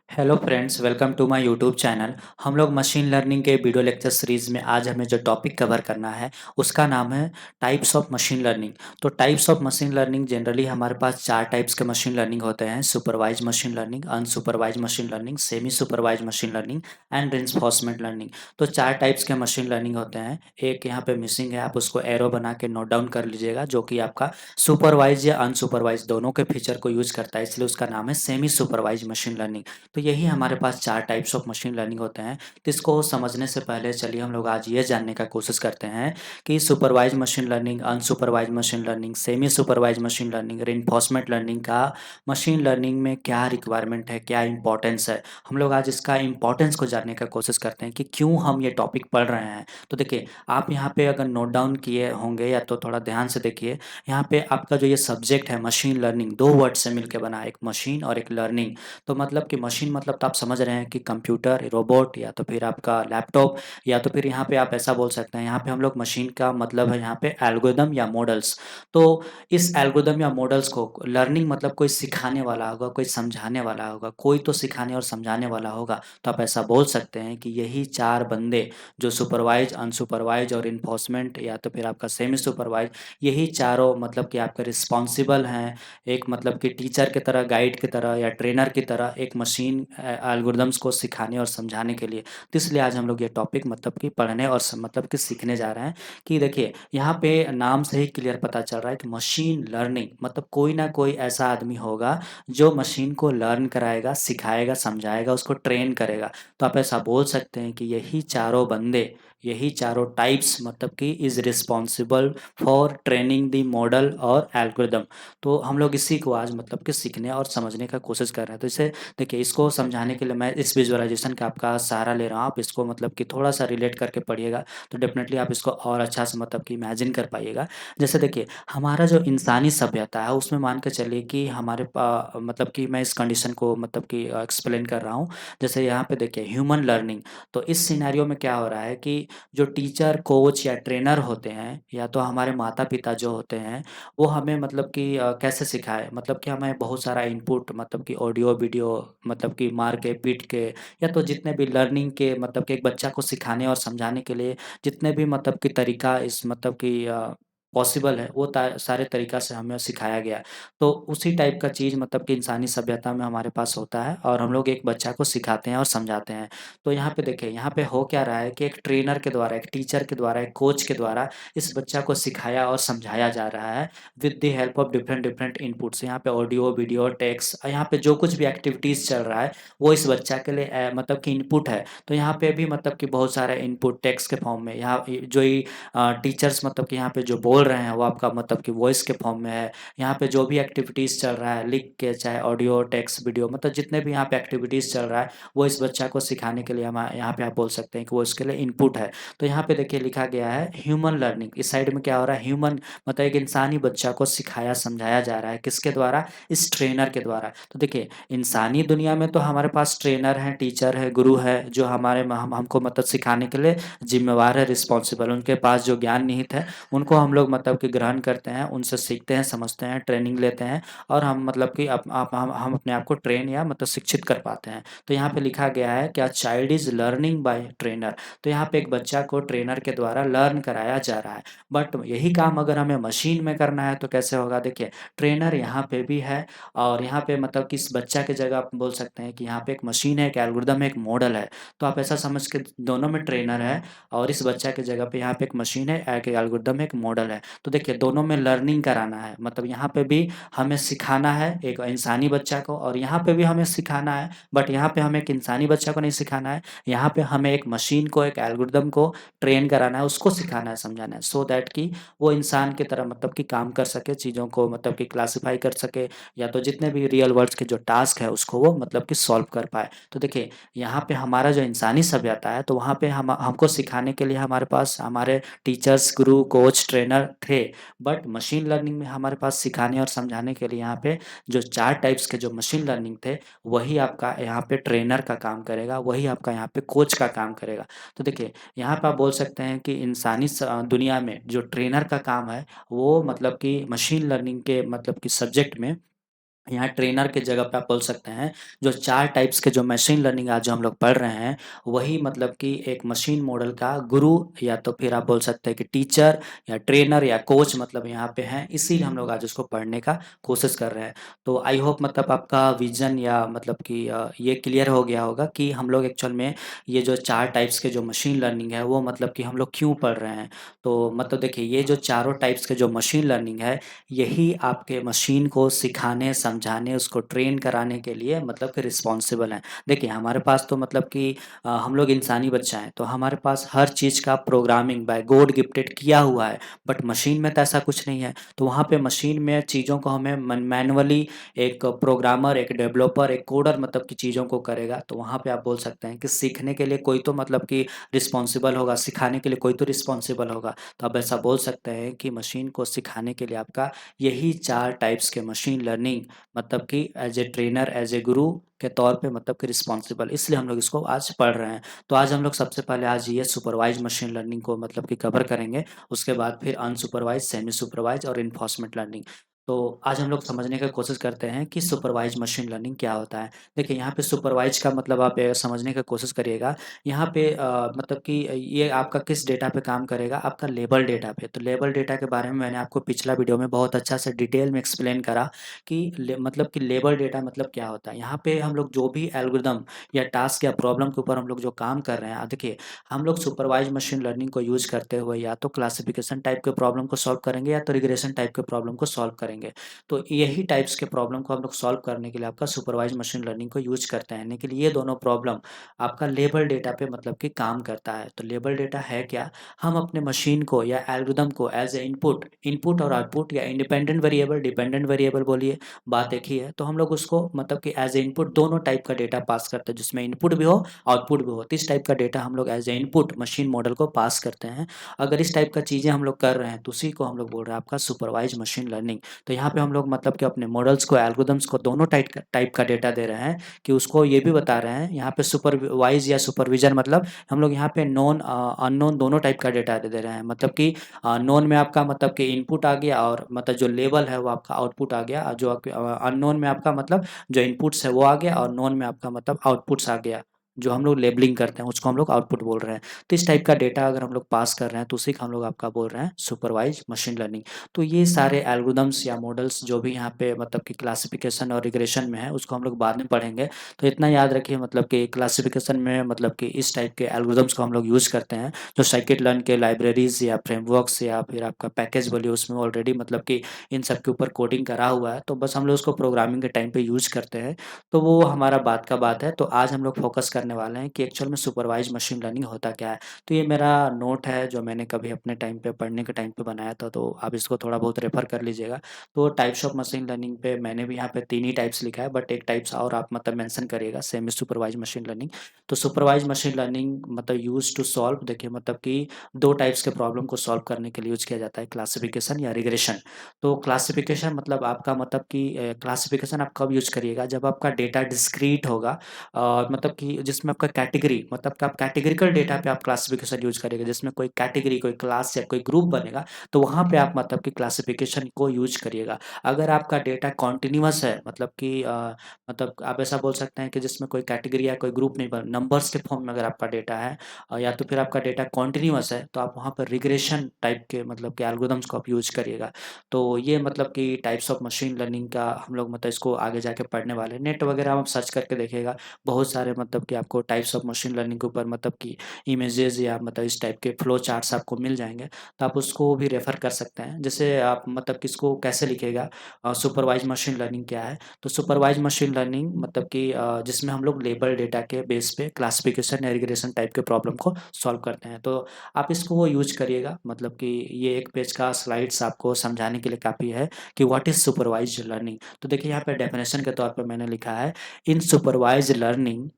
Hello friends, welcome to my YouTube channel. हम लोग machine learning के वीडियो लेक्चर सीरीज़ में आज हमें जो टॉपिक कवर करना है उसका नाम है टाइप्स ऑफ मशीन लर्निंग। तो types of machine learning generally हमारे पास चार टाइप्स के मशीन लर्निंग होते हैं: supervise machine learning, unsupervise machine learning, semi supervise machine learning and reinforcement learning. तो चार टाइप्स के मशीन लर्निंग होते हैं। एक यहाँ पे मिसिंग है, आप उसको एरो बना के नोट डाउन कर लीजिएगा, जो कि आपका सुपरवाइज या अनसुपरवाइज दोनों के फीचर को यूज करता है, इसलिए उसका नाम है सेमी सुपरवाइज मशीन लर्निंग। तो यही हमारे पास चार टाइप्स ऑफ मशीन लर्निंग होते हैं। तो इसको समझने से पहले चलिए हम लोग आज ये जानने का कोशिश करते हैं कि supervise machine learning, unsupervise machine learning, semi supervise machine learning, reinforcement learning का मशीन लर्निंग में क्या रिक्वायरमेंट है, क्या इंपॉर्टेंस है। हम लोग आज इसका इंपॉर्टेंस को जानने का कोशिश करते हैं कि क्यों हम ये टॉपिक पढ़ रहे हैं। तो देखिए, आप यहाँ पे अगर नोट डाउन किए होंगे या तो थोड़ा ध्यान से देखिए। यहाँ पे आपका जो ये सब्जेक्ट है मशीन लर्निंग, दो वर्ड से मिलकर बना है, एक मशीन और एक लर्निंग। तो मतलब कि मशीन मतलब तो आप समझ रहे हैं कि कंप्यूटर, रोबोट या तो फिर आपका लैपटॉप, या तो फिर यहाँ पे आप ऐसा बोल सकते हैं, यहाँ पे हम लोग मशीन का मतलब है यहाँ पे एल्गोरिदम या मॉडल्स। तो इस एल्गोरिदम या मॉडल्स को लर्निंग मतलब कोई सिखाने वाला होगा, कोई समझाने वाला होगा, कोई तो सिखाने और समझाने वाला होगा। तो आप ऐसा बोल सकते हैं कि यही चार बंदे जो सुपरवाइज, अनसुपरवाइज और इन्फोर्समेंट या तो फिर आपका सेमी सुपरवाइज, यही चारों मतलब कि आपके रिस्पॉन्सिबल हैं, एक मतलब कि टीचर की तरह, गाइड की तरह या ट्रेनर की तरह एक मशीन एल्गोरिदम्स को सिखाने और समझाने के लिए। तो इसलिए आज हम लोग ये टॉपिक मतलब कि पढ़ने और मतलब कि सीखने जा रहे हैं कि देखिए, यहाँ पे नाम से ही क्लियर पता चल रहा है कि मशीन लर्निंग मतलब कोई ना कोई ऐसा आदमी होगा जो मशीन को लर्न कराएगा, सिखाएगा, समझाएगा, उसको ट्रेन करेगा। तो आप ऐसा बोल सकते हैं कि यही चारों बंदे, यही चारों टाइप्स मतलब कि is responsible for training the model और एल्गोरिदम। तो हम लोग इसी को आज मतलब कि सीखने और समझने का कोशिश कर रहे हैं। तो इसे देखिए, इसको समझाने के लिए मैं इस विजुअलाइजेशन का आपका सहारा ले रहा हूँ। आप इसको मतलब कि थोड़ा-सा रिलेट करके पढ़िएगा, तो डेफ़िनेटली आप इसको और अच्छा से मतलब कि इमेजिन कर पाइएगा। जैसे देखिए, हमारा जो इंसानी सभ्यता है उसमें मान के चलिए कि हमारे मतलब कि मैं इस कंडीशन को मतलब कि एक्सप्लेन कर रहा हूँ। जैसे यहाँ पे देखिए ह्यूमन लर्निंग, तो इस सिनेरियो में क्या हो रहा है कि जो टीचर, कोच या ट्रेनर होते हैं या तो हमारे माता-पिता जो होते हैं, वो हमें मतलब कि कैसे सिखाए, मतलब कि हमें बहुत सारा इनपुट मतलब कि ऑडियो, वीडियो मतलब कि मार के, पीट के, या तो जितने भी लर्निंग के मतलब कि एक बच्चा को सिखाने और समझाने के लिए जितने भी मतलब कि तरीका इस मतलब कि पॉसिबल है, वो सारे तरीका से हमें सिखाया गया। तो उसी टाइप का चीज़ मतलब कि इंसानी सभ्यता में हमारे पास होता है और हम लोग एक बच्चा को सिखाते हैं और समझाते हैं। तो यहाँ पे देखिए, यहाँ पे हो क्या रहा है कि एक ट्रेनर के द्वारा, एक टीचर के द्वारा, एक कोच के द्वारा इस बच्चा को सिखाया और समझाया जा रहा है with the help of different different inputs. यहाँ पे ऑडियो, वीडियो, टेक्स्ट, यहाँ पे जो कुछ भी एक्टिविटीज़ चल रहा है वो इस बच्चा के लिए मतलब कि इनपुट है। तो यहाँ पे भी मतलब कि बहुत सारे इनपुट टेक्स्ट के फॉर्म में, यहाँ जो ही टीचर्स मतलब कि यहाँ पे जो बोल रहे हैं वो आपका मतलब कि वॉइस के फॉर्म में है। यहाँ पे जो भी एक्टिविटीज़ चल रहा है लिख के, चाहे ऑडियो, टेक्स्ट, वीडियो, मतलब जितने भी यहाँ पे एक्टिविटीज़ चल रहा है वो इस बच्चा को सिखाने के लिए हम यहाँ पे आप बोल सकते हैं कि वो इसके लिए इनपुट है। तो यहाँ पे देखिए लिखा गया है ह्यूमन लर्निंग। इस साइड में क्या हो रहा है, ह्यूमन मतलब एक इंसानी बच्चा को सिखाया समझाया जा रहा है, किसके द्वारा, इस ट्रेनर के द्वारा। तो देखिए, इंसानी दुनिया में तो हमारे पास ट्रेनर हैं, टीचर है, गुरु है, जो हमारे हमको मतलब सिखाने के लिए जिम्मेवार है, रिस्पॉन्सिबल। उनके पास जो ज्ञान निहित है उनको हम लोग मतलब कि ग्रहण करते हैं, उनसे सीखते हैं, समझते हैं, ट्रेनिंग लेते हैं और हम मतलब कि हम अपने आप को ट्रेन या मतलब शिक्षित कर पाते हैं। तो यहाँ पे लिखा गया है क्या, child is learning by trainer. तो यहाँ पे एक बच्चा को ट्रेनर के द्वारा लर्न कराया जा रहा है। बट यही काम अगर हमें मशीन में करना है तो कैसे होगा, देखिए ट्रेनर यहाँ पे भी है और यहाँ पे मतलब कि इस बच्चा की जगह आप बोल सकते हैं कि यहाँ पे एक मशीन है, एक एल्गोरिदम है, एक मॉडल है। तो आप ऐसा समझ के, दोनों में ट्रेनर है और इस बच्चा की जगह पे यहाँ पे एक मशीन है, एक एल्गोरिदम है, एक मॉडल है। तो देखिए दोनों में लर्निंग कराना है, मतलब यहाँ पे भी हमें सिखाना है एक इंसानी बच्चा को और यहाँ पे भी हमें सिखाना है। बट यहाँ पे हमें एक इंसानी बच्चा को नहीं सिखाना है, यहाँ पे हमें एक मशीन को, एक एल्गोरिदम को ट्रेन कराना है, उसको सिखाना है, समझाना है, सो दैट कि वो इंसान की तरह मतलब कि काम कर सके, चीज़ों को मतलब कि क्लासिफाई कर सके, या तो जितने भी रियल वर्ल्ड के जो टास्क है उसको वो मतलब कि सॉल्व कर पाए। तो देखिए, यहाँ पे हमारा जो इंसानी सभ्यता है तो वहाँ पे हम हमको सिखाने के लिए हमारे पास हमारे टीचर्स, गुरु, कोच, ट्रेनर थे। बट मशीन लर्निंग में हमारे पास सिखाने और समझाने के लिए यहाँ पे जो चार टाइप्स के जो मशीन लर्निंग थे, वही आपका यहाँ पे ट्रेनर का काम करेगा, वही आपका यहाँ पे कोच का काम करेगा। तो देखिए, यहाँ पे आप बोल सकते हैं कि इंसानी दुनिया में जो ट्रेनर का काम है वो मतलब कि मशीन लर्निंग के मतलब कि सब्जेक्ट में यहाँ ट्रेनर के जगह पे आप बोल सकते हैं, जो 4 टाइप्स के जो मशीन लर्निंग आज जो हम लोग पढ़ रहे हैं, वही मतलब कि एक मशीन मॉडल का गुरु या तो फिर आप बोल सकते हैं कि टीचर या ट्रेनर या कोच मतलब यहाँ पे हैं, इसीलिए हम लोग आज उसको पढ़ने का कोशिश कर रहे हैं। तो आई होप मतलब आपका विज़न या मतलब कि ये क्लियर हो गया होगा कि हम लोग एक्चुअल में ये जो 4 टाइप्स के जो मशीन लर्निंग है, वो मतलब कि हम लोग क्यों पढ़ रहे हैं। तो मतलब देखिए, ये जो चारों टाइप्स के जो मशीन लर्निंग है, यही आपके मशीन को सिखाने, समझाने, उसको ट्रेन कराने के लिए मतलब कि रिस्पॉन्सिबल हैं। देखिए, हमारे पास तो मतलब कि हम लोग इंसानी बच्चा हैं, तो हमारे पास हर चीज़ का प्रोग्रामिंग बाय गॉड गिफ्टेड किया हुआ है, बट मशीन में तो ऐसा कुछ नहीं है। तो वहाँ पे मशीन में चीज़ों को हमें मैनुअली एक प्रोग्रामर, एक डेवलपर, एक कोडर मतलब कि चीज़ों को करेगा। तो वहाँ पे आप बोल सकते हैं कि सीखने के लिए कोई तो मतलब कि रिस्पॉन्सिबल होगा, सिखाने के लिए कोई तो रिस्पॉन्सिबल होगा। तो आप ऐसा बोल सकते हैं कि मशीन को सिखाने के लिए आपका यही 4 टाइप्स के मशीन लर्निंग मतलब कि as a trainer, as a guru के तौर पे मतलब कि रिस्पॉन्सिबल, इसलिए हम लोग इसको आज पढ़ रहे हैं। तो आज हम लोग सबसे पहले आज ये सुपरवाइज मशीन लर्निंग को मतलब कि कवर करेंगे, उसके बाद फिर अनसुपरवाइज, सेमी सुपरवाइज और इन्फोर्समेंट लर्निंग। तो आज हम लोग समझने की कोशिश करते हैं कि सुपरवाइज मशीन लर्निंग क्या होता है। देखिए, यहाँ पे सुपरवाइज का मतलब आप समझने की कोशिश करिएगा। यहाँ पे मतलब कि ये आपका किस डेटा पे काम करेगा, आपका लेबल डेटा पे। तो लेबल डेटा के बारे में मैंने आपको पिछला वीडियो में बहुत अच्छा से डिटेल में एक्सप्लेन करा कि मतलब कि लेबल डेटा मतलब क्या होता है। यहाँ पे हम लोग जो भी एल्गोरिदम या टास्क या प्रॉब्लम के ऊपर हम लोग जो काम कर रहे हैं, देखिए, हम लोग सुपरवाइज मशीन लर्निंग को यूज करते हुए या तो क्लासिफिकेशन टाइप के प्रॉब्लम को सॉल्व करेंगे या तो रिग्रेशन टाइप के प्रॉब्लम को सॉल्व करेंगे। तो यही टाइप्स के प्रॉब्लम को हम लोग सॉल्व करने के लिए आपका सुपरवाइज मशीन लर्निंग को यूज करते हैं, लेकिन ये दोनों प्रॉब्लम आपका लेबल डेटा पे मतलब कि काम करता है। तो लेबल डेटा है क्या? हम अपने मशीन को या एल्गोरिदम को एज ए इनपुट इनपुट और आउटपुट या इंडिपेंडेंट वेरिएबल, डिपेंडेंट वेरिएबल बोलिए, बात एक ही है। तो हम लोग उसको मतलब कि एज ए इनपुट दोनों टाइप का डेटा पास करते हैं, जिसमें इनपुट भी हो, आउटपुट भी हो। तो इस टाइप का डेटा हम लोग as a input machine model को पास करते हैं। अगर इस टाइप का चीज़ें हम लोग कर रहे हैं, तो उसी को हम लोग बोल रहे हैं आपका सुपरवाइज मशीन लर्निंग। तो यहाँ पे हम लोग मतलब कि अपने मॉडल्स को, एल्गोरिदम्स को दोनों टाइप का डेटा दे रहे हैं, कि उसको ये भी बता रहे हैं। यहाँ पे सुपरवाइज या सुपरविजन मतलब हम लोग यहाँ पे नोन अननोन दोनों टाइप का डेटा दे रहे हैं। मतलब कि नोन में आपका मतलब कि इनपुट आ गया, और मतलब जो लेबल है वो आपका आउटपुट आ गया, और जो अननोन में आपका मतलब जो इनपुट्स है वो आ गया, और नोन में आपका मतलब आउटपुट्स आ गया। जो हम लोग लेबलिंग करते हैं उसको हम लोग आउटपुट बोल रहे हैं। तो इस टाइप का डेटा अगर हम लोग पास कर रहे हैं, तो उसी का हम लोग आपका बोल रहे हैं सुपरवाइज मशीन लर्निंग। तो ये सारे एल्गोरिदम्स या मॉडल्स जो भी यहाँ पे मतलब कि क्लासिफिकेशन और रिग्रेशन में है, उसको हम लोग बाद में पढ़ेंगे। तो इतना याद रखिए, मतलब कि क्लासिफिकेशन में मतलब कि इस टाइप के एल्गोरिदम्स को हम लोग यूज़ करते हैं, जो साइकिट लर्न के लाइब्रेरीज या फ्रेमवर्क्स या फिर आपका पैकेज बोलिए, उसमें ऑलरेडी मतलब कि इन सब के ऊपर कोडिंग करा हुआ है। तो बस हम लोग उसको प्रोग्रामिंग के टाइम पे यूज़ करते हैं। तो वो हमारा बात का बात है। तो आज हम लोग फोकस करने वाले हैं कि एक्चुअल में सुपरवाइज मशीन लर्निंग होता क्या है। तो ये मेरा नोट है जो मैंने कभी अपने टाइम पे पढ़ने के टाइम पे बनाया था, तो आप इसको थोड़ा बहुत रेफर कर लीजिएगा। तो टाइप्स ऑफ मशीन लर्निंग पे मैंने भी यहाँ पे 3 ही टाइप्स लिखा है, बट एक टाइप्स और आप मतलब मेंशन करिएगा, सेमी सुपरवाइज मशीन लर्निंग। तो सुपरवाइज मशीन लर्निंग मतलब यूज़ टू सॉल्व, देखिए मतलब कि 2 टाइप्स के प्रॉब्लम को सॉल्व करने के लिए यूज़ किया जाता है, क्लासिफिकेशन या रिग्रेशन। तो क्लासिफिकेशन मतलब आपका मतलब कि क्लासिफिकेशन आप कब यूज़ करिएगा, जब आपका डेटा डिस्क्रीट होगा, मतलब कि जिसमें आपका कैटेगरी मतलब कि आप कैटेगरिकल डेटा पे आप क्लासिफिकेशन यूज़ करेंगे, जिसमें कोई कैटेगरी, कोई क्लास या कोई ग्रुप बनेगा, तो वहाँ पे आप मतलब कि क्लासिफिकेशन को यूज़ करिएगा। अगर आपका डेटा कॉन्टिन्यूअस है, मतलब कि मतलब आप ऐसा बोल सकते हैं कि जिसमें कोई कैटेगरी या कोई ग्रुप नहीं बन, नंबर्स के फॉर्म में अगर आपका डेटा है, या तो फिर आपका डेटा कॉन्टिन्यूअस है, तो आप वहाँ पर रिग्रेशन टाइप के मतलब कि एल्गोरिदम्स को आप यूज़ करिएगा। तो ये मतलब कि टाइप्स ऑफ मशीन लर्निंग का हम लोग मतलब इसको आगे जाके पढ़ने वाले हैं। नेट वगैरह आप सर्च करके देखिएगा, बहुत सारे मतलब कि आपको टाइप्स ऑफ मशीन लर्निंग के ऊपर मतलब कि इमेजेस या मतलब इस टाइप के फ्लो चार्ट्स आपको मिल जाएँगे, तो आप उसको भी रेफ़र कर सकते हैं। जैसे आप मतलब कि इसको कैसे लिखिएगा, सुपरवाइज़ मशीन लर्निंग क्या है? तो सुपरवाइज़ मशीन लर्निंग मतलब कि जिसमें हम लोग लेबल डेटा के बेस पे क्लासिफिकेशन या रिग्रेशन टाइप के प्रॉब्लम को सॉल्व करते हैं। तो आप इसको वो यूज़ करिएगा, मतलब कि ये 1 पेज का स्लाइड्स आपको समझाने के लिए काफ़ी है कि व्हाट इज़ सुपरवाइज़्ड लर्निंग। तो देखिए, यहाँ पे डेफिनेशन के तौर पे मैंने लिखा है, in supervised learning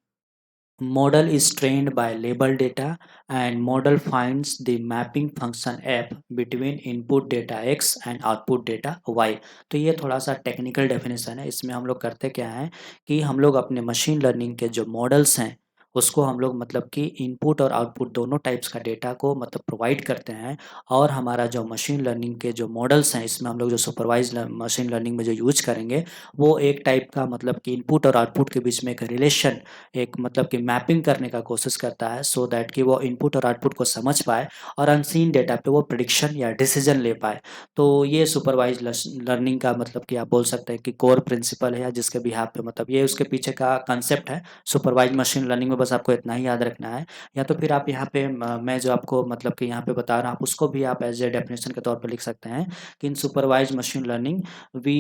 model is trained by label data and model finds the mapping function f between input data x and output data y। तो ये थोड़ा सा टेक्निकल डेफिनेशन है। इसमें हम लोग करते क्या हैं कि हम लोग अपने मशीन लर्निंग के जो मॉडल्स हैं उसको हम लोग मतलब कि इनपुट और आउटपुट दोनों टाइप्स का डेटा को मतलब प्रोवाइड करते हैं। और हमारा जो मशीन लर्निंग के जो मॉडल्स हैं, इसमें हम लोग जो सुपरवाइज्ड मशीन लर्निंग में जो यूज़ करेंगे, वो एक टाइप का मतलब कि इनपुट और आउटपुट के बीच में एक रिलेशन, एक मतलब कि मैपिंग करने का कोशिश करता है, सो दैट कि वो इनपुट और आउटपुट को समझ पाए और अनसीन डेटा पे वो प्रेडिक्शन या डिसीजन ले पाए। तो ये सुपरवाइज्ड लर्निंग का मतलब कि आप बोल सकते हैं कि कोर प्रिंसिपल है, या जिसके बिहाफ पे मतलब ये उसके पीछे का कांसेप्ट है सुपरवाइज्ड मशीन लर्निंग में। बस आपको इतना ही याद रखना है। या तो फिर आप यहाँ पे मैं जो आपको मतलब कि यहाँ पे बता रहा हूँ, आप उसको भी आप एज ए डेफिनेशन के तौर पे लिख सकते हैं कि in supervised machine learning we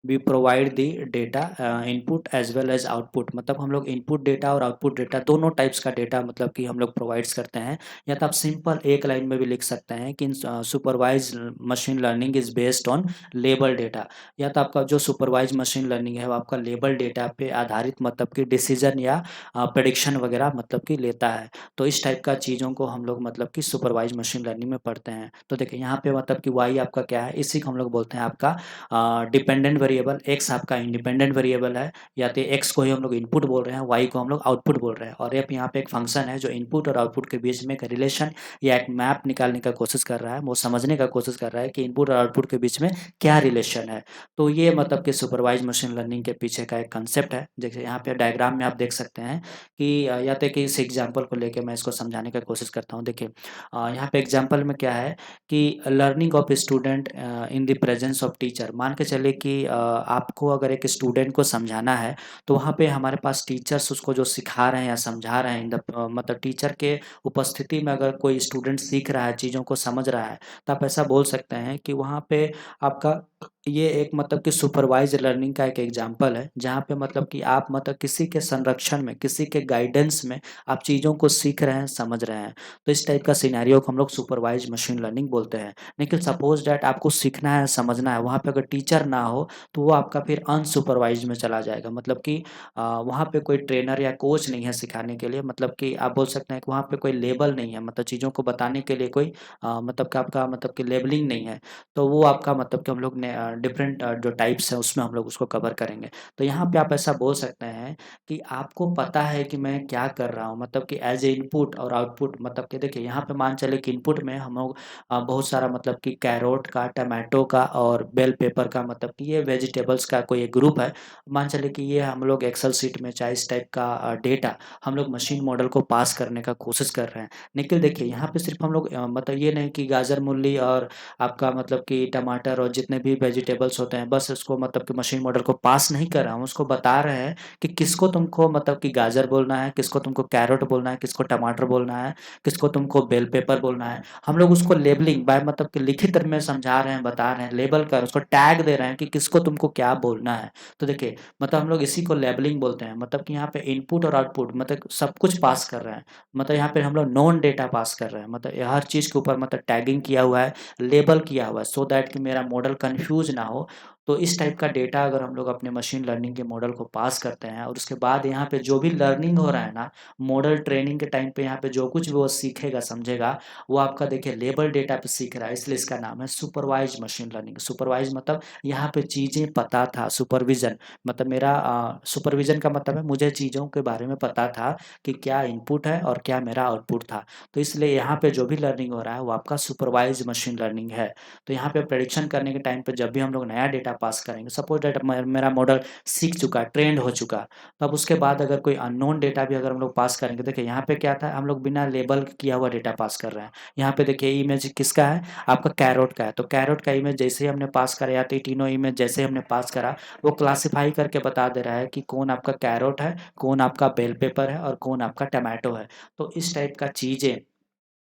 we provide the data input as well as output. मतलब हम लोग इनपुट डेटा और आउटपुट डेटा दोनों टाइप्स का डेटा मतलब कि हम लोग प्रोवाइड्स करते हैं। या तो आप सिंपल एक लाइन में भी लिख सकते हैं कि supervise machine learning is based on label data. या तो आपका जो सुपरवाइज मशीन लर्निंग है वो आपका लेबल डेटा पे आधारित मतलब कि डिसीजन या प्रेडिक्शन वगैरह मतलब कि लेता है। तो इस टाइप का चीज़ों को हम लोग मतलब कि सुपरवाइज मशीन लर्निंग में पढ़ते हैं। तो देखिए यहाँ पे मतलब कि वाई आपका क्या है, इसी को हम लोग बोलते हैं आपका डिपेंडेंट वेरिएबल। एक्स आपका इंडिपेंडेंट वेरिएबल है, या तो एक्स को ही हम लोग इनपुट बोल रहे हैं, वाई को हम लोग आउटपुट बोल रहे हैं। और एक यहाँ पे एक फंक्शन है जो इनपुट और आउटपुट के बीच में एक रिलेशन या एक मैप निकालने का कोशिश कर रहा है, वो समझने का कोशिश कर रहा है कि इनपुट और आउटपुट के बीच में क्या रिलेशन है। तो ये मतलब कि सुपरवाइज मशीन लर्निंग के पीछे का एक कंसेप्ट है। जैसे यहाँ पे डायग्राम में आप देख सकते हैं कि या तो कि इस एग्जाम्पल को लेके मैं इसको समझाने का कोशिश करता हूँ। देखिए यहाँ पे एग्जाम्पल में क्या है कि learning of student in the presence of teacher. मान के चले कि आपको अगर एक स्टूडेंट को समझाना है, तो वहाँ पे हमारे पास टीचर्स उसको जो सिखा रहे हैं या समझा रहे हैं, इन द मतलब टीचर के उपस्थिति में अगर कोई स्टूडेंट सीख रहा है, चीज़ों को समझ रहा है, तो आप ऐसा बोल सकते हैं कि वहाँ पे आपका ये एक मतलब कि सुपरवाइज लर्निंग का एक एग्जाम्पल है, जहाँ पे मतलब कि आप मतलब किसी के संरक्षण में, किसी के गाइडेंस में आप चीज़ों को सीख रहे हैं, समझ रहे हैं। तो इस टाइप का सिनेरियो को हम लोग सुपरवाइज मशीन लर्निंग बोलते हैं। लेकिन सपोज दैट आपको सीखना है, समझना है, वहाँ पे अगर टीचर ना हो, तो वो आपका फिर अनसुपरवाइज्ड में चला जाएगा। मतलब कि वहाँ पे कोई ट्रेनर या कोच नहीं है सिखाने के लिए। मतलब कि आप बोल सकते हैं कि वहाँ पे कोई लेबल नहीं है, मतलब चीज़ों को बताने के लिए कोई मतलब कि आपका मतलब कि लेबलिंग नहीं है। तो वो आपका मतलब कि हम लोग ने डिफरेंट जो टाइप्स हैं उसमें हम लोग उसको कवर करेंगे। तो यहाँ पे आप ऐसा बोल सकते हैं कि आपको पता है कि मैं क्या कर रहा हूँ, मतलब कि एज ए इनपुट और आउटपुट। मतलब कि देखिए यहाँ पे मान चले कि इनपुट में हम लोग बहुत सारा मतलब कि कैरोट का, टमाटो का और बेल पेपर का, मतलब कि ये वेजिटेबल्स का कोई एक ग्रुप है। मान चले कि ये हम लोग एक्सेल शीट में चाहे इस टाइप का डेटा हम लोग मशीन मॉडल को पास करने का कोशिश कर रहे हैं। लेकिन देखिए यहाँ पे सिर्फ हम लोग मतलब ये नहीं कि गाजर, मूली और आपका मतलब कि टमाटर और जितने भी वेजिटेबल्स होते हैं, बस उसको मतलब कि मशीन मॉडल को पास नहीं कर रहा हूँ, उसको बता रहे हैं कि किसको तुमको मतलब कि गाजर बोलना है, किसको तुमको कैरोट बोलना है, किसको टमाटर बोलना है, किसको तुमको बेल पेपर बोलना है। हम लोग उसको लेबलिंग बाय मतलब कि लिखित में समझा रहे हैं, बता रहे हैं, लेबल कर उसको टैग दे रहे हैं कि किसको तुमको क्या बोलना है। तो देखिए मतलब हम लोग इसी को लेबलिंग बोलते हैं। मतलब कि यहाँ पे इनपुट और आउटपुट मतलब सब कुछ पास कर रहे हैं। मतलब यहाँ पे हम लोग नॉन डेटा पास कर रहे हैं, मतलब हर चीज़ के ऊपर मतलब टैगिंग किया हुआ है, लेबल किया हुआ है, सो दैट कि मेरा मॉडल कंफ्यूज ना हो। तो इस टाइप का डेटा अगर हम लोग अपने मशीन लर्निंग के मॉडल को पास करते हैं, और उसके बाद यहाँ पे जो भी लर्निंग हो रहा है ना, मॉडल ट्रेनिंग के टाइम पे यहाँ पे जो कुछ भी वो सीखेगा, समझेगा, वो आपका देखिए लेबल डेटा पे सीख रहा है, इसलिए इसका नाम है सुपरवाइज मशीन लर्निंग। सुपरवाइज मतलब यहाँ पे चीज़ें पता था, सुपरविजन मतलब मेरा सुपरविजन का मतलब है मुझे चीज़ों के बारे में पता था कि क्या इनपुट है और क्या मेरा आउटपुट था। तो इसलिए यहाँ पे जो भी लर्निंग हो रहा है वो आपका सुपरवाइज मशीन लर्निंग है। तो यहाँ पे प्रेडिक्शन करने के टाइम पे जब भी हम लोग नया डेटा पास करेंगे, सपोज दैट मेरा मॉडल सीख चुका, ट्रेंड हो चुका, तो अब उसके बाद अगर कोई अननोन डेटा भी अगर हम लोग पास करेंगे, देखिए यहाँ पे क्या था, हम लोग बिना लेबल किया हुआ डेटा पास कर रहे हैं। यहाँ पे देखिए इमेज किसका है, आपका कैरोट का है। तो कैरोट का इमेज जैसे ही हमने पास करा, या तो तीनों इमेज जैसे हमने पास करा, वो क्लासिफाई करके बता दे रहा है कि कौन आपका कैरोट है, कौन आपका बेल पेपर है और कौन आपका टमाटो है। तो इस टाइप का चीज़ें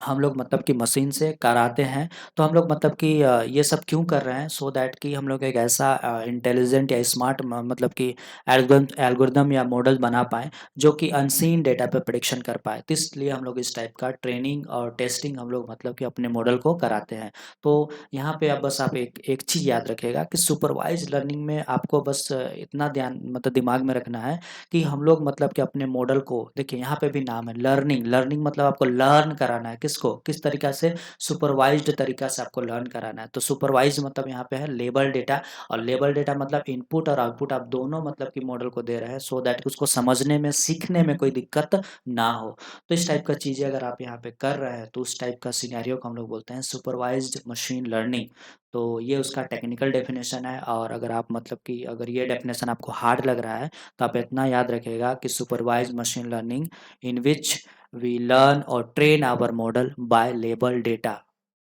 हम लोग मतलब कि मशीन से कराते हैं। तो हम लोग मतलब कि ये सब क्यों कर रहे हैं, सो दैट कि हम लोग एक ऐसा इंटेलिजेंट या स्मार्ट मतलब कि एल्गोरिदम या मॉडल बना पाएँ, जो कि अनसीन डेटा पे प्रेडिक्शन कर पाए। तो इसलिए हम लोग इस टाइप का ट्रेनिंग और टेस्टिंग हम लोग मतलब कि अपने मॉडल को कराते हैं। तो यहाँ पे अब बस आप एक एक चीज़ याद रखिएगा कि सुपरवाइज्ड लर्निंग में आपको बस इतना ध्यान मतलब दिमाग में रखना है कि हम लोग मतलब कि अपने मॉडल को देखिए, यहाँ पे भी नाम है लर्निंग। लर्निंग मतलब आपको लर्न कराना है, किसको, किस तरीक़ा से सुपरवाइज़्ड तरीक़ा से आपको लर्न कराना है। तो सुपरवाइज़ मतलब यहाँ पे है लेबल डेटा, और लेबल डेटा मतलब इनपुट और आउटपुट आप दोनों मतलब कि मॉडल को दे रहे हैं, सो दैट उसको समझने में, सीखने में कोई दिक्कत ना हो। तो इस टाइप का चीज़ें अगर आप यहाँ पे कर रहे हैं, तो उस टाइप का सिनेरियो को हम लोग बोलते हैं सुपरवाइज़्ड मशीन लर्निंग। तो ये उसका टेक्निकल डेफिनेशन है, और अगर आप मतलब कि अगर ये डेफिनेशन आपको हार्ड लग रहा है, तो आप इतना याद रखिएगा कि supervised machine learning in which we learn और train our model by label data.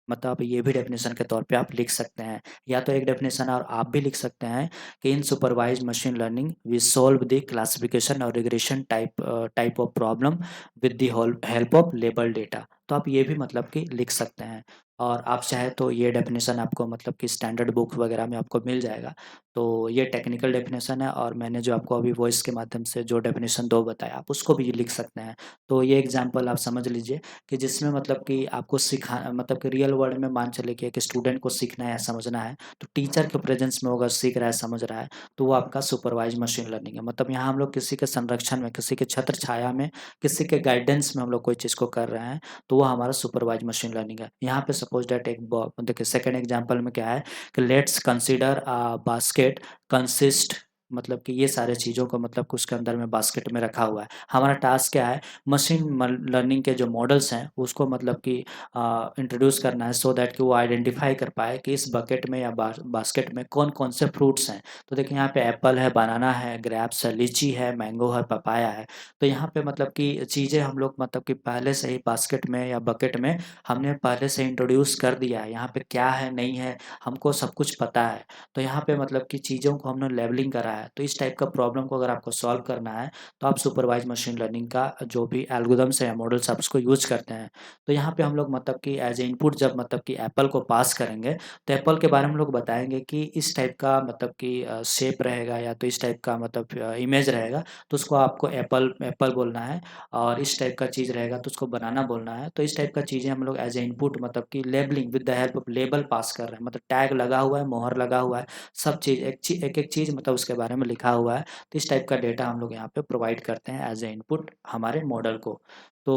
मतलब आप ये भी डेफिनेशन के तौर पे आप लिख सकते हैं, या तो एक डेफिनेशन और आप भी लिख सकते हैं कि in supervised machine learning we solve the classification और regression type of problem with the help of label data. तो आप ये भी मतलब कि लिख सकते हैं, और आप चाहे तो ये डेफिनेशन आपको मतलब कि स्टैंडर्ड बुक वगैरह में आपको मिल जाएगा। तो ये टेक्निकल डेफिनेशन है, और मैंने जो आपको अभी वॉइस के माध्यम से जो डेफिनेशन 2 बताया, आप उसको भी लिख सकते हैं। तो ये एग्जांपल आप समझ लीजिए कि जिसमें मतलब कि आपको सिखा मतलब कि रियल वर्ल्ड में मान चलिए कि एक स्टूडेंट को सीखना है, समझना है, तो टीचर के प्रेजेंस में वो अगर सीख रहा है, समझ रहा है, तो वो आपका सुपरवाइज्ड मशीन लर्निंग है। मतलब यहाँ हम लोग किसी के संरक्षण में, किसी के छत्र छाया में, किसी के गाइडेंस में हम लोग कोई चीज़ को कर रहे हैं, तो वो हमारा सुपरवाइज्ड मशीन लर्निंग है। यहाँ पे सपोज दैट एक देखिए सेकंड एग्जांपल में क्या है कि let's consider a basket consist, मतलब कि ये सारे चीज़ों को मतलब कि उसके अंदर में बास्केट में रखा हुआ है। हमारा टास्क क्या है, लर्निंग के जो मॉडल्स हैं उसको मतलब कि इंट्रोड्यूस करना है, सो दैट कि वो आइडेंटिफाई कर पाए कि इस बकेट में या बास्केट में कौन-कौन से फ्रूट्स हैं। तो देखिए यहाँ पे एप्पल है, बनाना है, ग्रेप्स है, लीची है, मैंगो है, पपाया है। तो यहाँ पे मतलब कि चीज़ें हम लोग मतलब कि पहले से ही बास्केट में या बकेट में हमने पहले से इंट्रोड्यूस कर दिया है। यहाँ पे क्या है, नहीं है, हमको सब कुछ पता है। तो यहाँ पे मतलब कि चीज़ों को हमने लेबलिंग करा है। तो इस टाइप का प्रॉब्लम को अगर आपको सॉल्व करना है, तो आप सुपरवाइज्ड मशीन लर्निंग का जो भी एल्गोरिथम्स है, मॉडल्स आप उसको यूज़ करते हैं। तो यहाँ पे हम लोग मतलब कि एज़ ए इनपुट जब मतलब कि एप्पल को पास करेंगे, तो एप्पल के बारे में हम लोग बताएँगे कि इस टाइप का मतलब कि शेप रहेगा, या तो इस टाइप का मतलब इमेज रहेगा, तो उसको आपको एप्पल एप्पल बोलना है, और इस टाइप का चीज़ रहेगा तो उसको बनाना बोलना है। तो इस टाइप का चीज़ें हम लोग एज़ ए इनपुट मतलब कि labelling with the help of label pass कर रहे हैं। मतलब टैग लगा हुआ है, मोहर लगा हुआ है, सब चीज़ एक-एक चीज़ मतलब उसके बारे में लिखा हुआ है। तो इस टाइप का डेटा हम लोग यहाँ पे प्रोवाइड करते हैं एज़ ए इनपुट हमारे मॉडल को। तो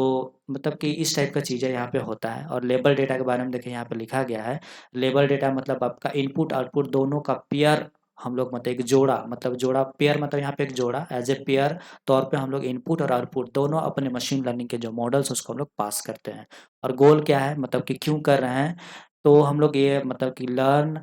मतलब कि इस टाइप का चीज़ें यहाँ पे होता है, और लेबल डेटा के बारे में देखिए यहाँ पे लिखा गया है। लेबल डेटा मतलब आपका इनपुट आउटपुट दोनों का पेयर हम लोग मतलब एक जोड़ा, मतलब जोड़ा पेयर मतलब यहाँ पे एक जोड़ा एज़ ए पेयर तौर पे हम लोग इनपुट और आउटपुट दोनों अपने मशीन लर्निंग के जो मॉडल्स उसको हम लोग पास करते हैं। और गोल क्या है, मतलब कि क्यों कर रहे हैं? तो हम लोग ये मतलब कि learn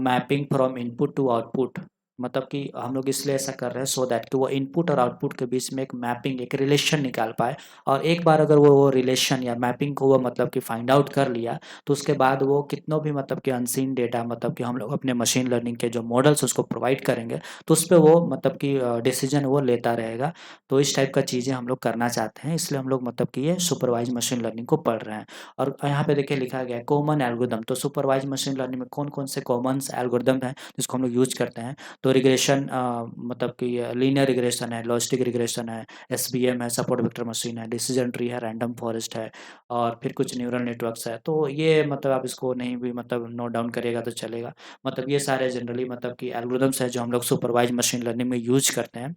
mapping from input to output, मतलब कि हम लोग इसलिए ऐसा कर रहे हैं सो दैट कि वो इनपुट और आउटपुट के बीच में एक मैपिंग, एक रिलेशन निकाल पाए। और एक बार अगर वो रिलेशन या मैपिंग को वो मतलब कि फाइंड आउट कर लिया, तो उसके बाद वो कितनों भी मतलब कि अनसीन डेटा मतलब कि हम लोग अपने मशीन लर्निंग के जो मॉडल्स उसको प्रोवाइड करेंगे, तो उसपे वो मतलब कि डिसीजन वो लेता रहेगा। तो इस टाइप का चीज़ें हम लोग करना चाहते हैं, इसलिए हम लोग मतलब कि ये सुपरवाइज्ड मशीन लर्निंग को पढ़ रहे हैं। और यहाँ पे देखिए लिखा गया है कॉमन एल्गोरिदम। तो सुपरवाइज्ड मशीन लर्निंग में कौन-कौन से कॉमन्स एल्गोरिदम हैं जिसको हम लोग यूज़ करते हैं। तो रिग्रेशन मतलब कि लीनियर रिग्रेशन है, लॉजिस्टिक रिग्रेशन है, एसवीएम है, सपोर्ट वेक्टर मशीन है, डिसीजन ट्री है, रैंडम फॉरेस्ट है, और फिर कुछ न्यूरल नेटवर्क्स है। तो ये मतलब आप इसको नहीं भी मतलब नोट डाउन करिएगा तो चलेगा। मतलब ये सारे जनरली मतलब कि एल्गोरिदम्स हैं जो हम लोग सुपरवाइज्ड मशीन लर्निंग में यूज़ करते हैं।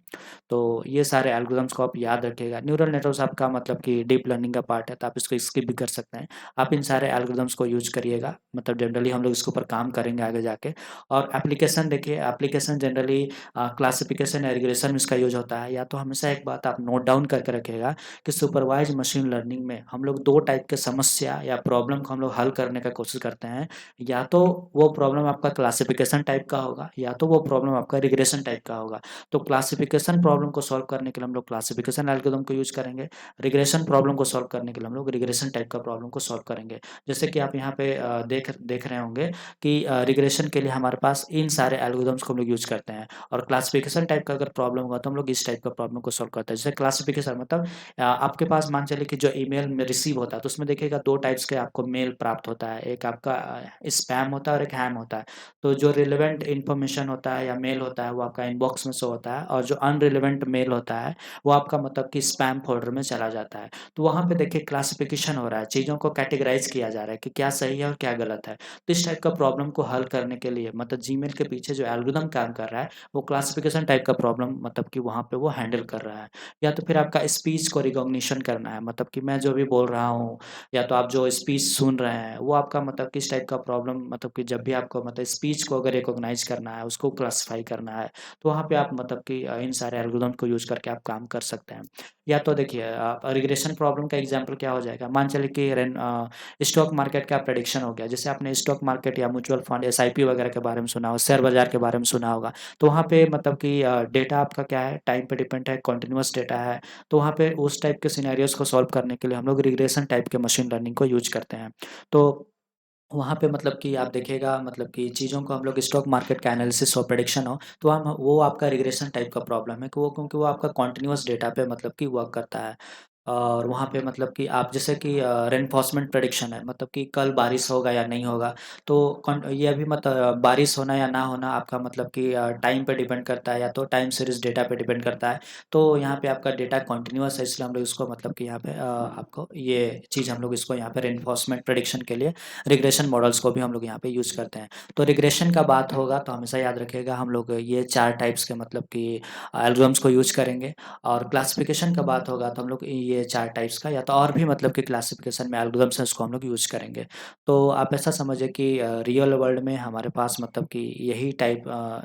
तो ये सारे एल्गोरिदम्स को आप याद रखिएगा। न्यूरल नेटवर्क्स आपका मतलब कि डीप लर्निंग का पार्ट है, तो आप इसको स्किप भी कर सकते हैं। आप इन सारे एल्गोरिदम्स को यूज़ करिएगा, मतलब जनरली हम लोग इसके ऊपर काम करेंगे आगे जाके। और एप्लीकेशन देखिए, एप्लीकेशन जनरली क्लासिफिकेशन या रिग्रेशन में इसका यूज़ होता है। या तो हमेशा एक बात आप नोट डाउन करके रखिएगा कि सुपरवाइज्ड मशीन लर्निंग में हम लोग 2 टाइप के समस्या या प्रॉब्लम को हम लोग हल करने का कोशिश करते हैं। या तो वो प्रॉब्लम आपका क्लासिफिकेशन टाइप का होगा, या तो वो प्रॉब्लम आपका रिग्रेशन टाइप का होगा। तो क्लासिफिकेशन प्रॉब्लम को सॉल्व करने के लिए हम लोग क्लासिफिकेशन एल्गोरिथम को यूज़ करेंगे। रिग्रेशन प्रॉब्लम को सॉल्व करने के लिए हम लोग रिग्रेशन टाइप का प्रॉब्लम को सॉल्व करेंगे। जैसे कि आप यहाँ पे देख देख रहे होंगे कि रिग्रेशन के लिए हमारे पास इन सारे एल्गोरिथम्स को हम लोग यूज़ करते हैं, और क्लासिफिकेशन टाइप का अगर प्रॉब्लम होगा तो हम लोग इस टाइप का प्रॉब्लम को सॉल्व करते हैं। जैसे क्लासिफिकेशन मतलब आपके पास मान चलिए कि जो ईमेल में रिसीव होता है, तो उसमें देखिएगा 2 टाइप्स के आपको मेल प्राप्त होता है। एक आपका स्पैम होता है और एक हैम होता है। तो जो रिलेवेंट इन्फॉर्मेशन होता है या मेल होता है वो आपका इनबॉक्स में शो होता है, और जो अनरिलेवेंट मेल होता है वो आपका मतलब कि स्पैम फ़ोल्डर में चला जाता है। तो वहाँ पे देखिए क्लासिफिकेशन हो रहा है, चीज़ों को कैटेगराइज़ किया जा रहा है कि क्या सही है और क्या गलत है। तो इस टाइप का प्रॉब्लम को हल करने के लिए मतलब जीमेल के पीछे जो एल्गोरिदम काम कर रहा है, वो क्लासिफिकेशन टाइप का प्रॉब्लम मतलब कि वहाँ पे वो हैंडल कर रहा है। या तो फिर आपका स्पीच को रिकॉग्निशन करना है, मतलब कि मैं जो भी बोल रहा हूँ या तो आप जो स्पीच सुन रहे हैं, वो आपका मतलब किस टाइप का प्रॉब्लम, मतलब कि जब भी आपको मतलब स्पीच को अगर रिकॉग्नाइज़ करना है, उसको क्लासिफ़ाई करना है, तो वहाँ पे आप मतलब कि इन सारे एल्गोरिदम को यूज़ करके आप काम कर सकते हैं। या तो देखिए रिग्रेशन प्रॉब्लम का एग्ज़ाम्पल क्या हो जाएगा, मान चलिए कि स्टॉक मार्केट का प्रेडिक्शन हो गया। जैसे आपने स्टॉक मार्केट या म्यूचुअल फंड, एसआईपी वगैरह के बारे में सुना हो, शेयर बाज़ार के बारे में सुना होगा। तो वहाँ पे मतलब कि डेटा आपका क्या है, टाइम पे डिपेंड है, कंटीन्यूअस डेटा है। तो वहाँ पे उस टाइप के सिनेरियोज़ को सॉल्व करने के लिए हम लोग रिग्रेशन टाइप के मशीन लर्निंग को यूज़ करते हैं। तो वहाँ पे मतलब कि आप देखिएगा मतलब कि चीज़ों को हम लोग स्टॉक मार्केट का एनालिसिस और प्रेडिक्शन हो, तो हम वो आपका रिग्रेशन टाइप का प्रॉब्लम है कि वो, क्योंकि वो आपका कंटीन्यूअस डेटा पे मतलब कि वर्क करता है। और वहाँ पे मतलब कि आप जैसे कि रेनफोर्समेंट प्रेडिक्शन है, मतलब कि कल बारिश होगा या नहीं होगा। तो ये भी बारिश होना या ना होना आपका मतलब कि टाइम पे डिपेंड करता है, या तो टाइम सीरीज़ डेटा पे डिपेंड करता है। तो यहाँ पे आपका डेटा कंटीन्यूअस है, इसलिए हम लोग इसको मतलब कि यहाँ पे आपको ये चीज़ हम लोग इसको यहाँ पे रेनफोर्समेंट प्रेडिक्शन के लिए रिग्रेशन मॉडल्स को भी हम लोग यहाँ पे यूज़ करते हैं। तो रिग्रेशन का बात होगा तो हमेशा याद रखिएगा, हम लोग ये 4 टाइप्स के मतलब कि एल्गोरिथम्स को यूज़ करेंगे। और क्लासिफ़िकेशन का बात होगा तो हम लोग ये 4 टाइप्स का या तो और भी मतलब कि क्लासिफ़िकेशन में एल्गोरिथम्स हैं, उसको हम लोग यूज़ करेंगे। तो आप ऐसा समझिए कि रियल वर्ल्ड में हमारे पास मतलब कि यही टाइप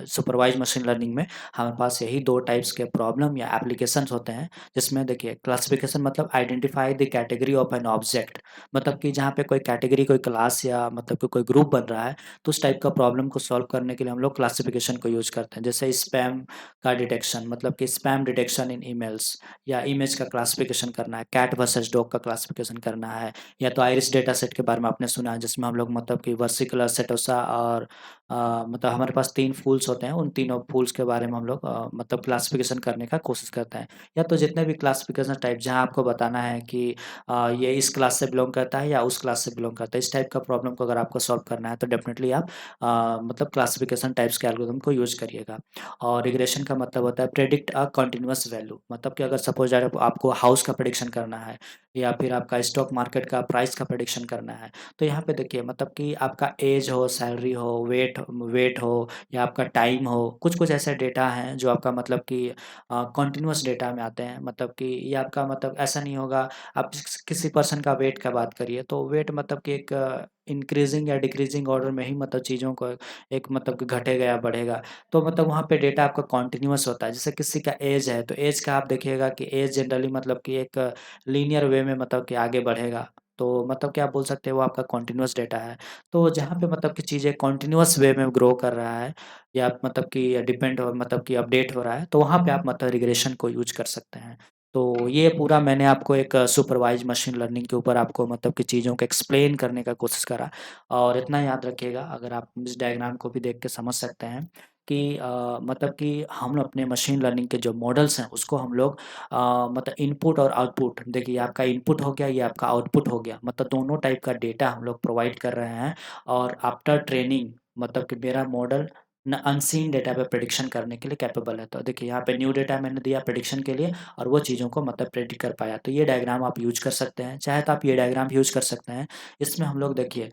सुपरवाइज़्ड मशीन लर्निंग में हमारे पास यही 2 टाइप्स के प्रॉब्लम या एप्लीकेशंस होते हैं। जिसमें देखिए क्लासिफ़िकेशन मतलब identify the category of an object, मतलब कि जहाँ पे कोई कैटेगरी, कोई क्लास या मतलब कि कोई ग्रुप बन रहा है, तो उस टाइप का प्रॉब्लम को सॉल्व करने के लिए हम लोग क्लासिफ़िकेशन को यूज़ करते हैं। जैसे स्पैम का डिटेक्शन, मतलब कि स्पैम डिटेक्शन इन ईमेल्स, या इमेज का क्लासिफ़िकेशन करना है, कैट वर्सेस डॉग का क्लासिफ़िकेशन करना है, या तो आइरिस डेटा सेट के बारे में आपने सुना है, जिसमें हम लोग मतलब कि वर्सिकुलर, सेटोसा और मतलब हमारे पास 3 फूल्स होते हैं, उन तीनों फूल्स के बारे में हम लोग मतलब क्लासिफ़िकेशन करने का कोशिश करते हैं। या तो जितने भी क्लासिफ़िकेशन टाइप जहाँ आपको बताना है कि ये इस क्लास से बिलॉन्ग करता है या उस क्लास से बिलॉन्ग करता है। इस टाइप का प्रॉब्लम को अगर आपको सॉल्व करना है तो डेफ़िनेटली आप मतलब क्लासिफ़िकेशन टाइप्स के एल्गोरिथम को यूज़ करिएगा। और रिग्रेशन का मतलब होता है प्रेडिक्ट अ कंटीन्यूअस वैल्यू, मतलब कि अगर सपोज़ दैट आपको हाउस का प्रेडिक्शन करना है या फिर आपका स्टॉक मार्केट का प्राइस का प्रेडिक्शन करना है, तो यहाँ पे देखिए मतलब कि आपका ऐज हो, सैलरी हो, वेट हो या आपका टाइम हो, कुछ-कुछ ऐसे डेटा हैं जो आपका मतलब कि कंटीन्यूअस डेटा में आते हैं। मतलब कि ये आपका मतलब ऐसा नहीं होगा, आप किसी पर्सन का वेट का बात करिए, तो वेट मतलब कि एक इंक्रीज़िंग या डिक्रीज़िंग ऑर्डर में ही मतलब चीज़ों को एक मतलब कि घटेगा या बढ़ेगा। तो मतलब वहाँ पे डेटा आपका कंटीन्यूअस होता है। जैसे किसी का ऐज है, तो ऐज का आप देखिएगा कि ऐज जनरली मतलब कि एक लीनियर वे में मतलब कि आगे बढ़ेगा। तो मतलब कि आप बोल सकते हैं वो आपका कंटीन्यूअस डेटा है। तो जहाँ पे मतलब कि चीज़ें कंटीन्यूअस वे में ग्रो कर रहा है या मतलब कि डिपेंड हो मतलब कि अपडेट हो रहा है, तो वहाँ पे आप मतलब रिग्रेशन को यूज़ कर सकते हैं। तो ये पूरा मैंने आपको एक सुपरवाइज़्ड मशीन लर्निंग के ऊपर आपको मतलब कि चीज़ों को एक्सप्लेन करने का कोशिश करा। और इतना याद रखिएगा, अगर आप इस डायग्राम को भी देख के समझ सकते हैं कि मतलब कि हम अपने मशीन लर्निंग के जो मॉडल्स हैं उसको हम लोग मतलब इनपुट और आउटपुट, देखिए ये आपका इनपुट हो गया, ये आपका आउटपुट हो गया, मतलब दोनों टाइप का डेटा हम लोग प्रोवाइड कर रहे हैं। और आफ्टर ट्रेनिंग मतलब कि मेरा मॉडल न अनसीन डेटा पे प्रेडिक्शन करने के लिए कैपेबल है। तो देखिए यहाँ पे न्यू डेटा मैंने दिया प्रेडिक्शन के लिए और वो चीज़ों को मतलब प्रेडिक्ट कर पाया। तो ये डायग्राम आप यूज़ कर सकते हैं, चाहे तो आप ये डायग्राम भी यूज़ कर सकते हैं। इसमें हम लोग देखिए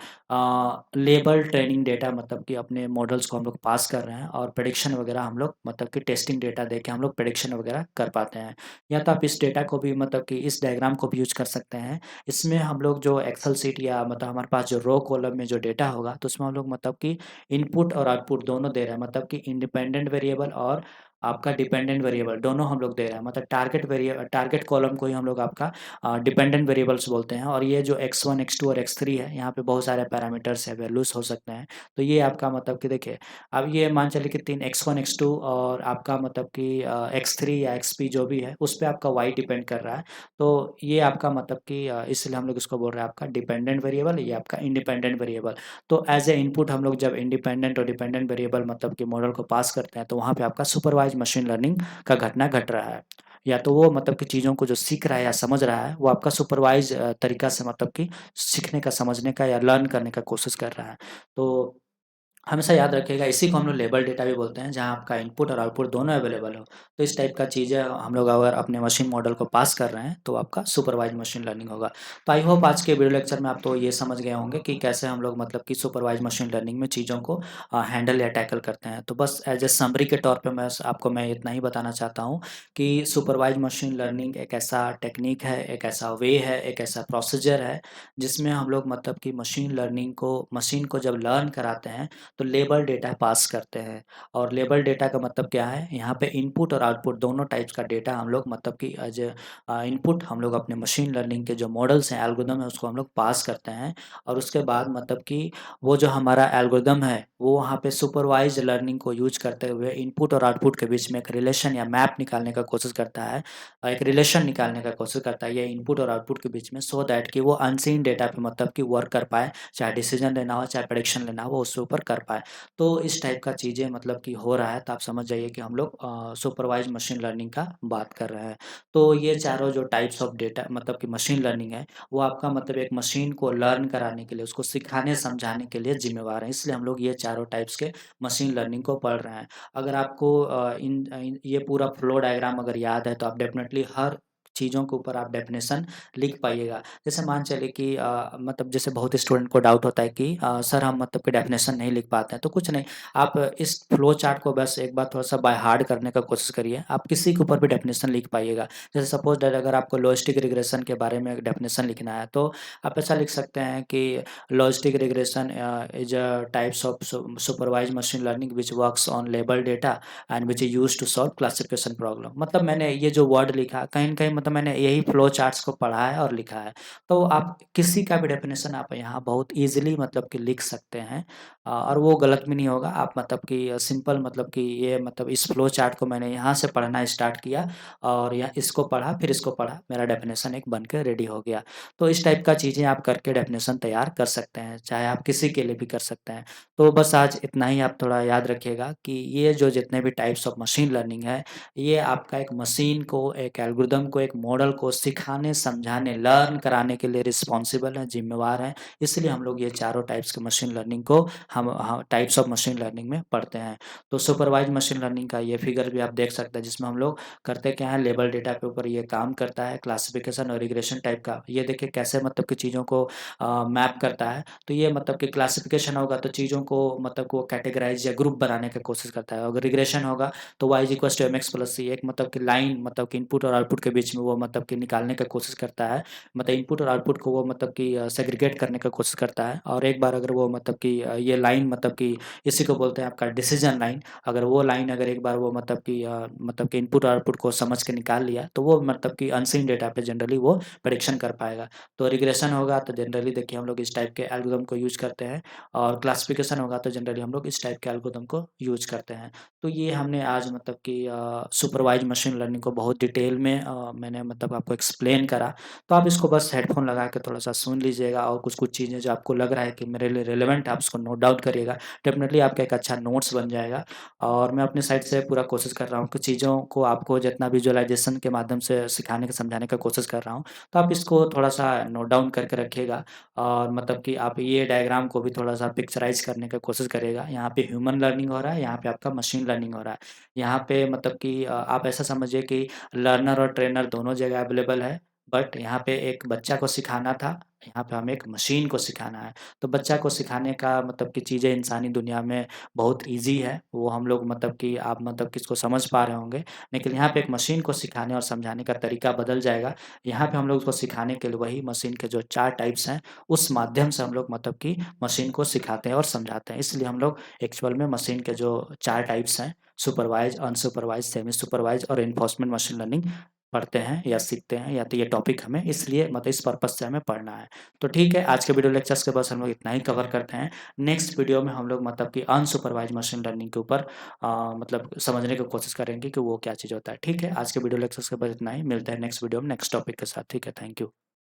लेबल ट्रेनिंग डेटा मतलब कि अपने मॉडल्स को हम लोग पास कर रहे हैं और प्रेडिक्शन वगैरह हम लोग मतलब कि टेस्टिंग डेटा देके हम लोग प्रेडिक्शन वगैरह कर पाते हैं। या तो आप इस डेटा को भी मतलब कि इस डायग्राम को भी यूज़ कर सकते हैं। इसमें हम लोग जो एक्सेल शीट या मतलब हमारे पास जो रो कॉलम में जो डेटा होगा, तो उसमें हम लोग मतलब कि इनपुट और आउटपुट दोनों दे रहे हैं, मतलब कि इंडिपेंडेंट वेरिएबल और आपका डिपेंडेंट वेरिएबल दोनों हम लोग दे रहे हैं। मतलब टारगेट कॉलम को ही हम लोग आपका डिपेंडेंट वेरिएबल्स बोलते हैं। और ये जो x1 x2 और x3 है, यहाँ पे बहुत सारे पैरामीटर्स है, वैल्यूज़ हो सकते हैं। तो ये आपका मतलब कि देखिए, अब ये मान चलिए कि 3 x1 x2 और आपका मतलब कि x3 या xp जो भी है, उस पे आपका y डिपेंड कर रहा है। तो ये आपका मतलब कि इसलिए हम लोग इसको बोल रहे हैं आपका डिपेंडेंट वेरिएबल, ये आपका इंडिपेंडेंट वेरिएबल। तो एज़ ए इनपुट हम लोग जब इंडिपेंडेंट और डिपेंडेंट वेरिएबल मतलब कि मॉडल को पास करते हैं, तो वहाँ पे आपका सुपरवाइज़्ड मशीन लर्निंग का घटना घट रहा है। या तो वो मतलब कि चीज़ों को जो सीख रहा है या समझ रहा है, वो आपका सुपरवाइज़ तरीका से मतलब कि सीखने का, समझने का या लर्न करने का कोशिश कर रहा है। तो हमेशा याद रखिएगा, इसी को हम लोग लेबल डेटा भी बोलते हैं, जहाँ आपका इनपुट और आउटपुट दोनों अवेलेबल हो। तो इस टाइप का चीज़ें हम लोग अगर अपने मशीन मॉडल को पास कर रहे हैं, तो आपका सुपरवाइज़ मशीन लर्निंग होगा। तो आई होप आज के वीडियो लेक्चर में आप तो ये समझ गए होंगे कि कैसे हम लोग मतलब कि सुपरवाइज़ मशीन लर्निंग में चीज़ों को हैंडल या टैकल करते हैं। तो बस एज़ ए समरी के तौर पे मैं इतना ही बताना चाहता हूँ कि सुपरवाइज़ मशीन लर्निंग एक ऐसा टेक्नीक है, एक ऐसा वे है, एक ऐसा प्रोसीजर है, जिसमें हम लोग मतलब कि मशीन को जब लर्न कराते हैं, तो लेबल डेटा पास करते हैं। और लेबल डेटा का मतलब क्या है, यहाँ पे इनपुट और आउटपुट दोनों टाइप्स का डेटा हम लोग मतलब कि एज इनपुट हम लोग अपने मशीन लर्निंग के जो मॉडल्स हैं, एल्गोरिदम है, उसको हम लोग पास करते हैं। और उसके बाद मतलब कि वो जो हमारा एल्गोरिदम है, वो वहाँ पे सुपरवाइज लर्निंग को यूज करते हुए इनपुट और आउटपुट के बीच में एक रिलेशन या मैप निकालने का कोशिश करता है, एक रिलेशन निकालने का कोशिश करता है ये इनपुट और आउटपुट के बीच में, सो दैट कि वो अनसीन डेटा पे मतलब कि वर्क कर पाए, चाहे डिसीजन लेना हो, चाहे प्रेडिक्शन लेना हो, वो उसके ऊपर कर पाए। तो इस टाइप का चीज़ें मतलब कि हो रहा है, तो आप समझ जाइए कि हम लोग सुपरवाइज़ मशीन लर्निंग का बात कर रहे हैं। तो ये चारों जो टाइप्स ऑफ डेटा मतलब कि मशीन लर्निंग है, वो आपका मतलब एक मशीन को लर्न कराने के लिए, उसको सिखाने समझाने के लिए ज़िम्मेवार हैं। इसलिए हम लोग ये चारों टाइप्स के मशीन लर्निंग को पढ़ रहे हैं। अगर आपको ये पूरा फ्लो डायग्राम अगर याद है, तो आप डेफ़िनेटली हर चीज़ों के ऊपर आप डेफ़िनेशन लिख पाइएगा। जैसे मान चलिए कि मतलब जैसे बहुत स्टूडेंट को डाउट होता है कि सर हम मतलब कि डेफिनेशन नहीं लिख पाते हैं, तो कुछ नहीं, आप इस फ्लो चार्ट को बस एक बार थोड़ा-सा बाय हार्ट करने का कोशिश करिए, आप किसी के ऊपर भी डेफिनेशन लिख पाइएगा। जैसे सपोज़ दैट अगर आपको लॉजिस्टिक रिग्रेशन के बारे में डेफिनेशन लिखना है, तो आप ऐसा लिख सकते हैं कि logistic regression is a types of supervised machine learning which works on label data and which is used to solve classification problem. मतलब मैंने ये जो वर्ड लिखा, कहीं न कहीं मतलब मैंने यही फ्लो चार्ट्स को पढ़ा है और लिखा है। तो आप किसी का भी डेफ़िनेशन आप यहाँ बहुत ईज़िली मतलब कि लिख सकते हैं, और वो गलत भी नहीं होगा। आप मतलब कि सिंपल मतलब कि ये मतलब इस फ्लो चार्ट को मैंने यहाँ से पढ़ना स्टार्ट किया और या इसको पढ़ा, फिर इसको पढ़ा, मेरा डेफ़िनेशन एक बन के रेडी हो गया। तो इस टाइप का चीज़ें आप करके डेफ़िनेशन तैयार कर सकते हैं, चाहे आप किसी के लिए भी कर सकते हैं। तो बस आज इतना ही आप थोड़ा याद रखिएगा कि ये जो जितने भी टाइप्स ऑफ मशीन लर्निंग है, ये आपका एक मशीन को, एक एल्गोरिदम को, एक मॉडल को सिखाने, समझाने, लर्न कराने के लिए रिस्पॉन्सिबल हैं, ज़िम्मेवार हैं। इसलिए हम लोग ये चारों टाइप्स के मशीन लर्निंग को हम टाइप्स ऑफ मशीन लर्निंग में पढ़ते हैं। तो सुपरवाइज़्ड मशीन लर्निंग का ये फिगर भी आप देख सकते हैं, जिसमें हम लोग करते क्या है, लेबल डेटा के ऊपर ये काम करता है, क्लासिफिकेशन और रिग्रेशन टाइप का। ये देखिए कैसे मतलब कि चीज़ों को मैप करता है। तो ये मतलब कि क्लासिफिकेशन होगा तो चीज़ों को मतलब को कैटेगराइज़ या ग्रुप बनाने की कोशिश करता है। अगर रिग्रेशन होगा तो y equals to mx plus c, एक मतलब कि लाइन मतलब कि इनपुट और आउटपुट के बीच में वो मतलब कि निकालने की कोशिश करता है। मतलब इनपुट और आउटपुट को वो मतलब कि सेग्रीगेट करने की कोशिश करता है, और एक बार अगर वो मतलब कि ये लाइन मतलब कि इसी को बोलते हैं आपका डिसीजन लाइन। अगर वो लाइन अगर एक बार वो मतलब कि इनपुट और आउटपुट को समझ के निकाल लिया, तो वो मतलब कि अनसीन डेटा पे जनरली वो प्रेडिक्शन कर पाएगा। तो रिग्रेशन होगा तो जनरली देखिए हम लोग इस टाइप के एल्गोरिदम को यूज़ करते हैं, और क्लासिफिकेशन होगा तो जनरली हम लोग इस टाइप के एल्गोरिदम को यूज़ करते हैं। तो ये हमने आज मतलब कि सुपरवाइज़्ड मशीन लर्निंग को बहुत डिटेल में मैंने मतलब आपको एक्सप्लेन करा। तो आप इसको बस हेडफ़ोन लगा के थोड़ा-सा सुन लीजिएगा, और कुछ-कुछ चीज़ें जो आपको लग रहा है कि मेरे लिए रिलेवेंट है, आप उसको नोट डाउन करिएगा। डेफ़िनिटली आपका एक अच्छा नोट्स बन जाएगा। और मैं अपनी साइड से पूरा कोशिश कर रहा हूँ कि चीज़ों को आपको जितना विजुअलाइज़ेशन के माध्यम से सिखाने का, समझाने का कोशिश कर रहा हूँ। तो आप इसको थोड़ा-सा नोट डाउन करके रखिएगा, और मतलब कि आप ये डायग्राम को भी थोड़ा-सा पिक्चराइज़ करने का कोशिश करिएगा। यहाँ पे ह्यूमन लर्निंग हो रहा है, यहाँ पे आपका मशीन लर्निंग हो रहा है। यहाँ पे मतलब कि आप ऐसा समझिए कि लर्नर और ट्रेनर दोनों जगह अवेलेबल है, बट यहाँ पे एक बच्चा को सिखाना था, यहाँ पे हमें एक मशीन को सिखाना है। तो बच्चा को सिखाने का मतलब कि चीज़ें इंसानी दुनिया में बहुत ईज़ी है, वो हम लोग मतलब कि आप मतलब कि इसको समझ पा रहे होंगे। लेकिन यहाँ पे एक मशीन को सिखाने और समझाने का तरीका बदल जाएगा। यहाँ पे हम लोग उसको सिखाने के लिए वही मशीन के जो 4 टाइप्स हैं, उस माध्यम से हम लोग मतलब कि मशीन को सिखाते हैं और समझाते हैं। इसलिए हम लोग एक्चुअल में मशीन के जो 4 टाइप्स हैं, सुपरवाइज़्ड, अनसुपरवाइज़्ड, सेमी सुपरवाइज़्ड और रिइंफोर्समेंट मशीन लर्निंग पढ़ते हैं या सीखते हैं, या तो ये टॉपिक हमें इसलिए मतलब इस पर्पज़ से हमें पढ़ना है। तो ठीक है, आज के वीडियो लेक्चर्स के बस हम लोग इतना ही कवर करते हैं। नेक्स्ट वीडियो में हम लोग मतलब कि अनसुपरवाइज़्ड मशीन लर्निंग के ऊपर मतलब समझने की कोशिश करेंगे कि वो क्या चीज़ होता है। ठीक है, आज के वीडियो लेक्चर्स के बस इतना ही, मिलते हैं नेक्स्ट वीडियो में नेक्स्ट टॉपिक के साथ। ठीक है, थैंक यू।